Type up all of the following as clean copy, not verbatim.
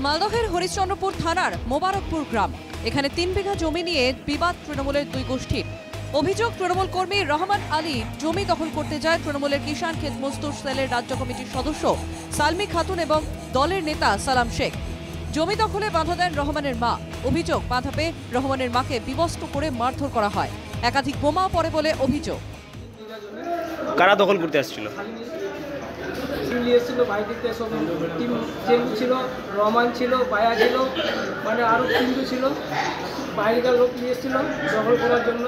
মালদহের হরিশ্চন্দ্রপুর থানার মোবারকপুর গ্রাম। এখানে 3 বিঘা জমি নিয়ে বিবাদ তৃণমূলের দুই গোষ্ঠীর। অভিযোগ, তৃণমূল কর্মী রহমান আলী জমি দখল করতে যায় তৃণমূলের কিষাণ ক্ষেত মজদুর সেলের রাজ্য কমিটির সদস্য সালমি খাতুন এবং দলের নেতা সালাম শেখ। জমি দখলে বাধা দেন রহমানের মা। অভিযোগ, বাধা পেয়ে রহমানের মাকে বিবস্ত্র করে মারধর করা হয়। একাধিক বোমাও পড়ে বলে অভিযোগ। কারা দখল করতে আসছিল? ছিল, রহমান ছিল, বায়া ছিল, মানে আরও তিনজন ছিল। বাইরেকার লোক নিয়ে এসেছিল দখল করার জন্য।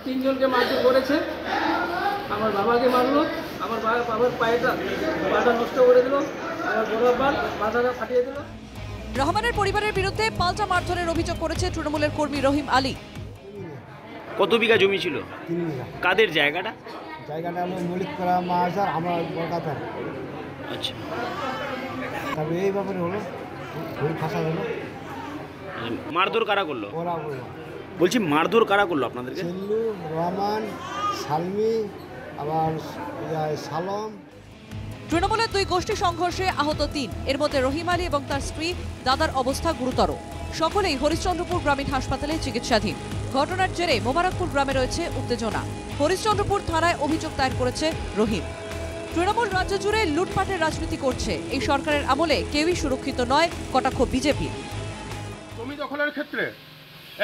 3 জনকে মারধর করেছে। আমার বাবাকে মারলো, আমার বাবার পাটা নষ্ট করে দিল, আমার বরাবর মাথাটা ফাটিয়ে দিল। রহমানের পরিবারের বিরুদ্ধে পাল্টা মারধরের অভিযোগ করেছে তৃণমূলের কর্মী রহিম আলী। কত বিঘা জমি ছিল? 3 বিঘা। কাদের জায়গাটা? জায়গাটা হলো মলিকপাড়া মাহাজার, আমার কলকাতার। আচ্ছা, তবে এই ব্যাপারে হলো ঘুরে ফাঁসা হলো। মারধর কারা করলো? ওরা বলছি মারধর কারা করলো আপনাদেরকে? চেল্লু, রহমান, সালমি, আবার সালম। তৃণমূলের দুই গোষ্ঠী সংঘর্ষে আহত 3। এর মধ্যে রহিম আলী এবং তার স্ত্রী দাদার অবস্থা গুরুতর। সকলেই হরিশ্চন্দ্রপুর গ্রামীণ হাসপাতালে চিকিৎসাধীন। ঘটনার জেরে মোবারকপুর গ্রামে রয়েছে উত্তেজনা। হরিশ্চন্দ্রপুর থানায় অভিযোগ দায়ের করেছে রহিম। তৃণমূল রাজ্য জুড়ে লুটপাটের রাজনীতি করছে। এই সরকারের আমলে কেউই সুরক্ষিত নয়, কটাক্ষ বিজেপি। জমি দখলের ক্ষেত্রে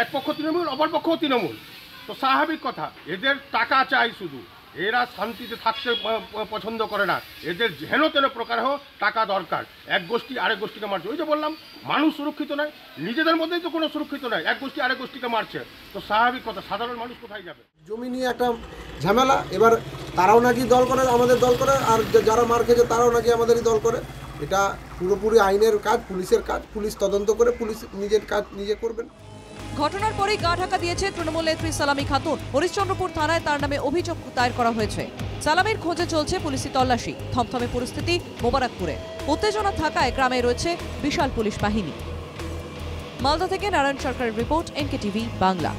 এক পক্ষ তৃণমূল, অপর পক্ষ তৃণমূল, তো স্বাভাবিক কথা, এদের টাকা চাই শুধু। এরা শান্তিতে থাকতে পছন্দ করে না। এদের যেন তেন প্রকার হোক টাকা দরকার। এক গোষ্ঠী আরেক গোষ্ঠীকে মারছে। ওই যে বললাম, মানুষ সুরক্ষিত নয়, নিজেদের মধ্যেই তো কোনো সুরক্ষিত নয়। এক গোষ্ঠী আরেক গোষ্ঠীকে মারছে, তো স্বাভাবিক কথা, সাধারণ মানুষ কোথায় যাবে? জমি নিয়ে একটা ঝামেলা। এবার তারাও নাকি দল করে, আমাদের দল করে, আর যারা মার খেয়েছে তারাও নাকি আমাদেরই দল করে। এটা পুরোপুরি আইনের কাজ, পুলিশের কাজ। পুলিশ তদন্ত করে পুলিশ নিজের কাজ নিজে করবেন। ঘটনার পরেই গা ঢাকা দিয়েছে তৃণমূল নেত্রী সালামি খাতুন। হরিশ্চন্দ্রপুর থানায় তার নামে অভিযোগ দায়ের করা হয়েছে। সালামির খোঁজে চলছে পুলিশি তল্লাশি। থমথমে পরিস্থিতি মোবারকপুরে। উত্তেজনা থাকায় গ্রামে রয়েছে বিশাল পুলিশ বাহিনী। মালদা থেকে নারায়ণ সরকারের রিপোর্ট, NKTV বাংলা।